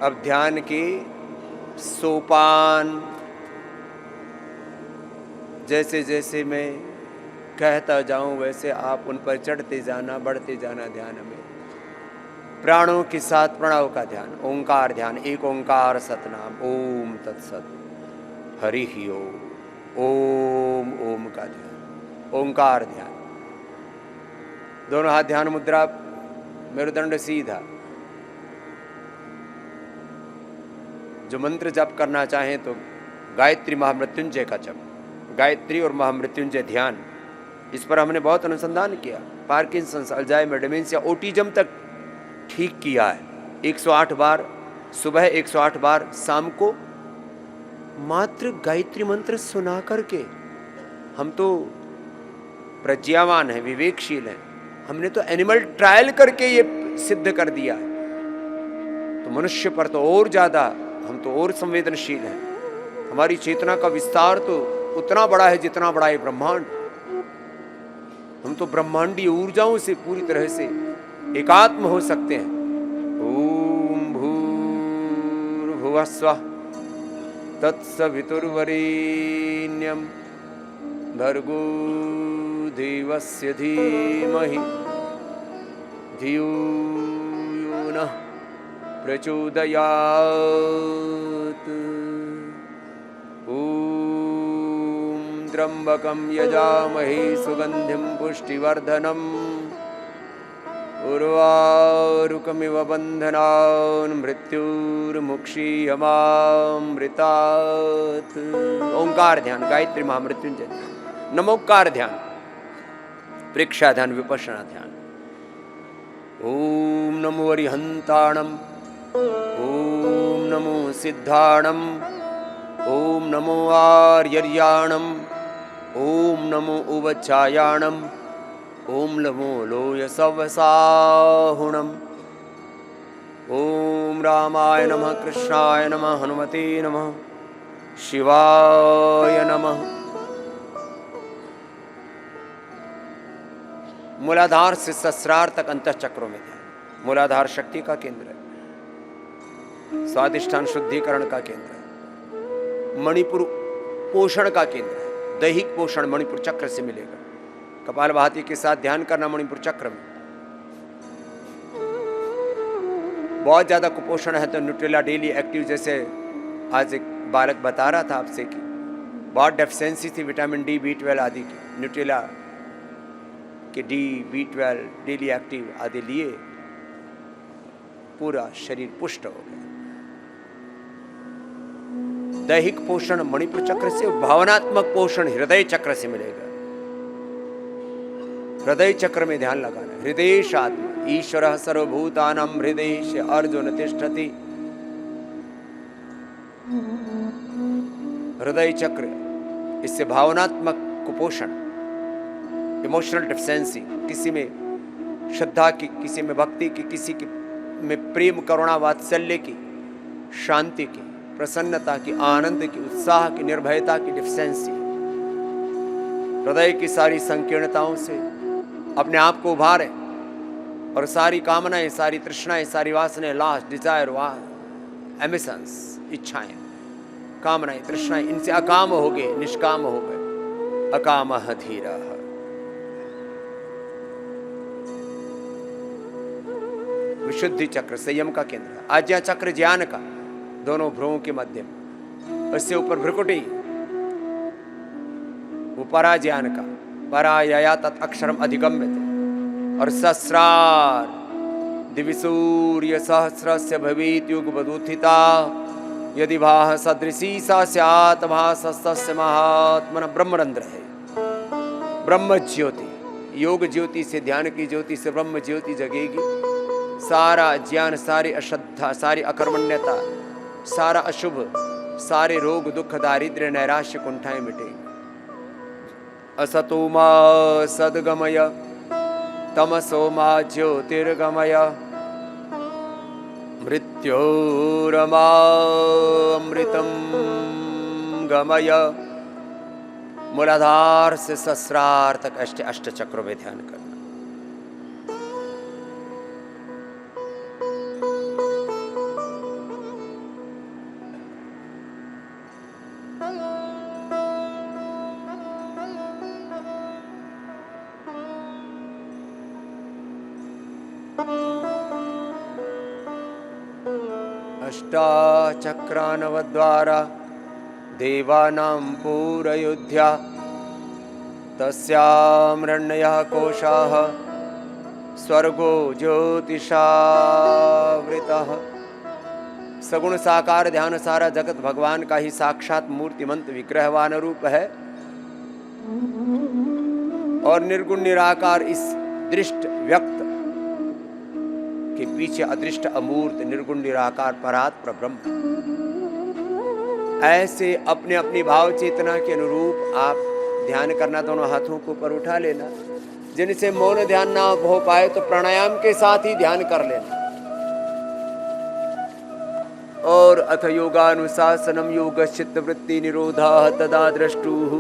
अब ध्यान के सोपान जैसे जैसे मैं कहता जाऊं वैसे आप उन पर चढ़ते जाना, बढ़ते जाना ध्यान में। प्राणों के साथ प्रणव का ध्यान, ओंकार ध्यान, एक ओंकार सतनाम, ओम तत्सत, हरि ही ओम, ओम का ध्यान, ओंकार ध्यान। दोनों हाथ ध्यान मुद्रा, मेरुदंड सीधा। जो मंत्र जप करना चाहें तो गायत्री महामृत्युंजय का जप, गायत्री और महामृत्युंजय ध्यान, इस पर हमने बहुत अनुसंधान किया। पार्किंसंस, अल्जाइमर, डिमेंशिया, ऑटिज्म तक ठीक किया है। 108 बार सुबह, 108 बार शाम को, मात्र गायत्री मंत्र सुना करके। हम तो प्रज्ञावान हैं, विवेकशील हैं, हमने तो एनिमल ट्रायल करके ये सिद्ध कर दिया है। तो मनुष्य पर तो और ज्यादा, हम तो और संवेदनशील हैं। हमारी चेतना का विस्तार तो उतना बड़ा है जितना बड़ा है ब्रह्मांड। हम तो ब्रह्मांडीय ऊर्जाओं से पूरी तरह से एकात्म हो सकते हैं। ओम भूर्भुवः स्वः तत्सवितुर्वरेण्यं भर्गो देवस्य धीमहि धियो यो नः प्रचोदयात्। ओम त्र्यंबकं यजामहे सुगंधिं पुष्टिवर्धनम् उर्वारुकमिव बन्धनान् मृत्युर्मुक्षीयमामृतात्। ओंकार ध्यान, गायत्री महामृत्युंजय ध्यान, नमोकार ध्यान, प्रेक्षा ध्यान, विपश्यना ध्यान। ओम नमो अरिहंताणम, ओम नमो सिद्धाणम, ओम नमो आर्यर्याणम, ओम नमो उवचायाणम, ओम नमो लोयसवसाहुणम। ओम रामाय नमः, कृष्णाय नमः, हनुमते नमः, शिवाय नमः। मूलाधार से सहस्रार तक अंतःचक्रों में ध्यान। मूलाधार शक्ति का केंद्र है, स्वादिष्ठान शुद्धिकरण का केंद्र है, मणिपुर पोषण का केंद्र है। दैहिक पोषण मणिपुर चक्र से मिलेगा। कपालभाति के साथ ध्यान करना मणिपुर चक्र में। बहुत ज्यादा कुपोषण है तो न्यूट्रेला डेली एक्टिव, जैसे आज एक बालक बता रहा था आपसे कि बहुत डेफिशिएंसी थी विटामिन डी, B12 आदि की, न्यूट्रेला के डी, B12, डेली एक्टिव आदि लिए पूरा शरीर पुष्ट हो गया। दैहिक पोषण मणिपुर चक्र से, भावनात्मक पोषण हृदय चक्र से मिलेगा। हृदय चक्र में ध्यान लगाना। हृदयेशात्मा ईश्वरः सर्वभूतानां हृदयेश अर्जुन तिष्ठति। हृदय चक्र, इससे भावनात्मक कुपोषण, इमोशनल डेफिशिएंसी, किसी में श्रद्धा की, किसी में भक्ति की, किसी की में प्रेम करुणा वात्सल्य की, शांति की, प्रसन्नता की, आनंद की, उत्साह की, निर्भयता की डेफिशिएंसी, हृदय की सारी संकीर्णताओं से अपने आप को उभारें और सारी कामनाएं, सारी तृष्णाएं, सारी वासनाएं, लास्ट डिजायर, एम्बिशंस, इच्छाएं, कामनाएं, तृष्णाएं, इनसे अकाम हो गए, निष्काम हो गए। अकामः धीरः। विशुद्धि चक्र संयम का केंद्र है। आज्ञा चक्र ज्ञान का, दोनों भ्रुवों के मध्य में, उससे ऊपर भ्रुकुटी, वो परा ज्ञान का, परायया तत् अक्षरम अधिगम्यते। और सहस्रार दिविसूर्य सहस्रस्य भवेत् युगपदुत्थिता यदि भाः सदृशी सा स्यात् भासस्तस्य महात्मनः। ब्रह्मरंध्र है, ब्रह्म ज्योति, योग ज्योति से, ध्यान की ज्योति से ब्रह्म ज्योति जगेगी। सारा ज्ञान, सारी अश्रद्धा, सारी अकर्मण्यता, सारा अशुभ, सारे रोग, दुख, दारिद्र्य, नैराश्य, कुंठाएं मिटेंगी। असतो मा सद्गमय तमसो मा ज्योतिर्गमय मृत्योरमामृतं गमय। मूलाधार से सहस्रार तक अष्ट चक्रों में ध्यान करना। अष्टाचक्रानवद्वारा देवानां पूरयोध्या तस्यामृण्यः कोशाः स्वर्गो ज्योतिषावृतः। सगुण साकार ध्यान सारा जगत भगवान का ही साक्षात मूर्तिमंत विग्रहवान रूप है और निर्गुण निराकार इस दृष्ट व्यक्त के पीछे अदृष्ट अमूर्त निर्गुण निराकार परात्पर ब्रह्म। ऐसे अपने अपनी भाव चेतना के अनुरूप आप ध्यान करना, दोनों हाथों को ऊपर उठा लेना। जिनसे मौन ध्यान ना हो पाए तो प्राणायाम के साथ ही ध्यान कर लेना। और अथ योगानुशासनम योगश्चित्त वृत्ति निरोधः तदा द्रष्टुः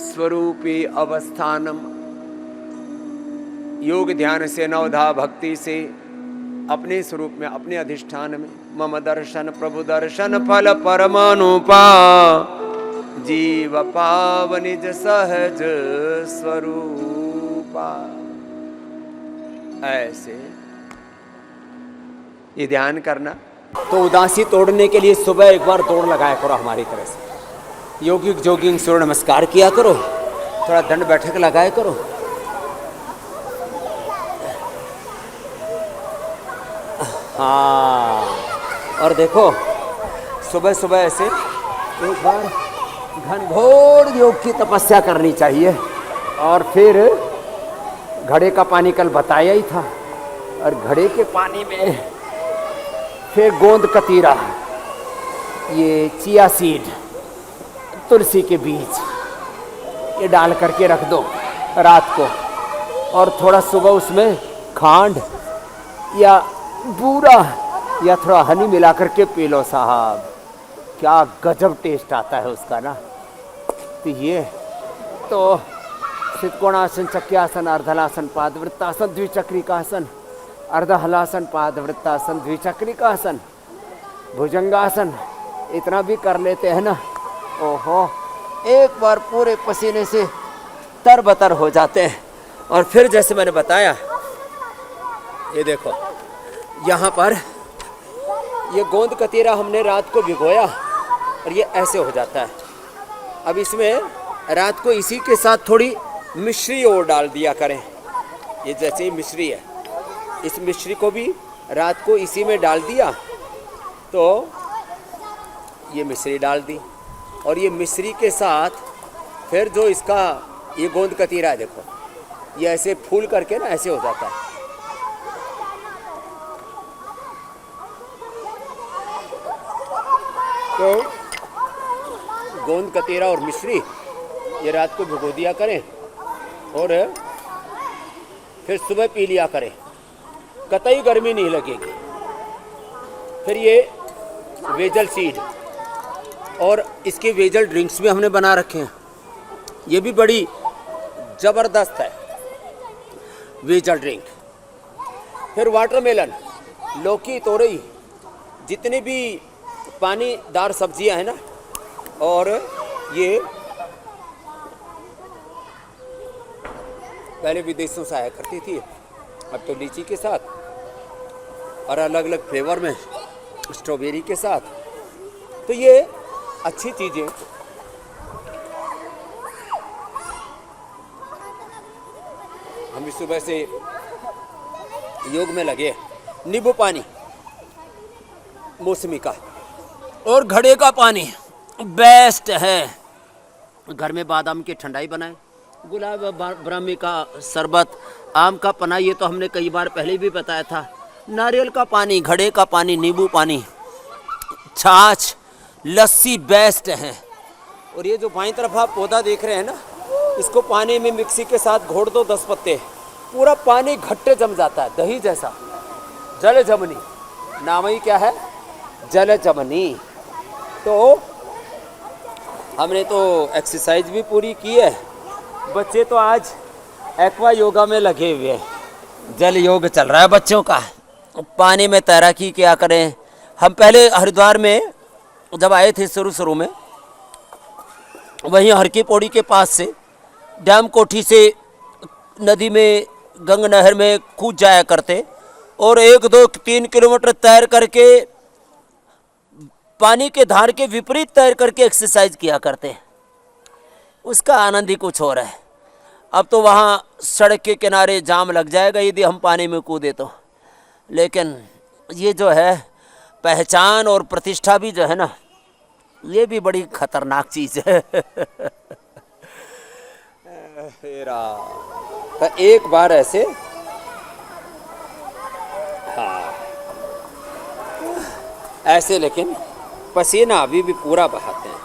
स्वरूपे अवस्थानम। योग ध्यान से नवधा भक्ति से अपने स्वरूप में अपने अधिष्ठान में मम दर्शन प्रभु दर्शन फल परमानुपा जीव पाव निज सहज स्वरूपा। ऐसे ये ध्यान करना। तो उदासी तोड़ने के लिए सुबह एक बार दौड़ लगाया करो हमारी तरह से। योगिक जोगिंग सूर्य नमस्कार किया करो, थोड़ा दंड बैठक लगाया करो। हाँ, और देखो सुबह सुबह ऐसे एक बार घनघोर योग की तपस्या करनी चाहिए। और फिर घड़े का पानी कल बताया ही था, और घड़े के पानी में फिर गोंद कतीरा, ये चिया सीड, तुलसी के बीज, ये डाल करके रख दो रात को, और थोड़ा सुबह उसमें खांड या बूरा या थोड़ा हनी मिला करके पी लो साहब। क्या गजब टेस्ट आता है उसका ना। तो ये तो सिद्धकोणासन, चक्रासन, अर्धलासन, पादवृत्तासन, द्विचक्रिकासन, अर्धहलासन, पादवृत्तासन, द्विचक्रिकासन, भुजंगासन, इतना भी कर लेते हैं ना। ओहो, एक बार पूरे पसीने से तरबतर हो जाते हैं। और फिर जैसे मैंने बताया, ये देखो यहाँ पर ये गोंद कतीरा हमने रात को भिगोया और ये ऐसे हो जाता है। अब इसमें रात को इसी के साथ थोड़ी मिश्री और डाल दिया करें। ये जैसे ही मिश्री है, इस मिश्री को भी रात को इसी में डाल दिया, तो ये मिश्री डाल दी, और ये मिश्री के साथ फिर जो इसका ये गोंद कतीरा है, देखो ये ऐसे फूल करके ना ऐसे हो जाता है। तो गोंद कतीरा और मिश्री ये रात को भिगो दिया करें और फिर सुबह पी लिया करें, कतई गर्मी नहीं लगेगी। फिर ये वेजल सीड और इसके वेजल ड्रिंक्स भी हमने बना रखे हैं, ये भी बड़ी ज़बरदस्त है वेजल ड्रिंक। फिर वाटरमेलन, लौकी, तोरई, जितनी भी पानीदार सब्जियां हैं ना, और ये पहले विदेशों से आया करती थी, अब तो लीची के साथ और अलग अलग फ्लेवर में स्ट्रॉबेरी के साथ। तो ये अच्छी चीज़ें हम इस सुबह से योग में लगे। नींबू पानी मौसमी का और घड़े का पानी बेस्ट है। घर में बादाम की ठंडाई बनाए, गुलाब ब्राह्मी का शरबत, आम का पना, ये तो हमने कई बार पहले भी बताया था। नारियल का पानी, घड़े का पानी, नींबू पानी, छाछ, लस्सी बेस्ट है। और ये जो बाईं तरफ आप पौधा देख रहे हैं ना, इसको पानी में मिक्सी के साथ घोट दो 10 पत्ते, पूरा पानी घट्टे जम जाता है, दही जैसा। जल जमनी नाम ही क्या है, जल जमनी। तो हमने तो एक्सरसाइज भी पूरी की है। बच्चे तो आज एक्वा योगा में लगे हुए हैं, जल योग चल रहा है बच्चों का। पानी में तैराकी क्या करें। हम पहले हरिद्वार में जब आए थे शुरू में, वहीं हर की पौड़ी के पास से डैम कोठी से नदी में, गंग नहर में कूद जाया करते, और 1, 2, 3 किलोमीटर तैर करके पानी के धार के विपरीत तैर करके एक्सरसाइज किया करते हैं। उसका आनंद ही कुछ और है। अब तो वहाँ सड़क के किनारे जाम लग जाएगा यदि हम पानी में कूदे तो, लेकिन ये जो है पहचान और प्रतिष्ठा भी जो है ना, ये भी बड़ी खतरनाक चीज़ है। तो एक बार ऐसे, हाँ ऐसे, लेकिन पसीना अभी भी पूरा बहाते हैं।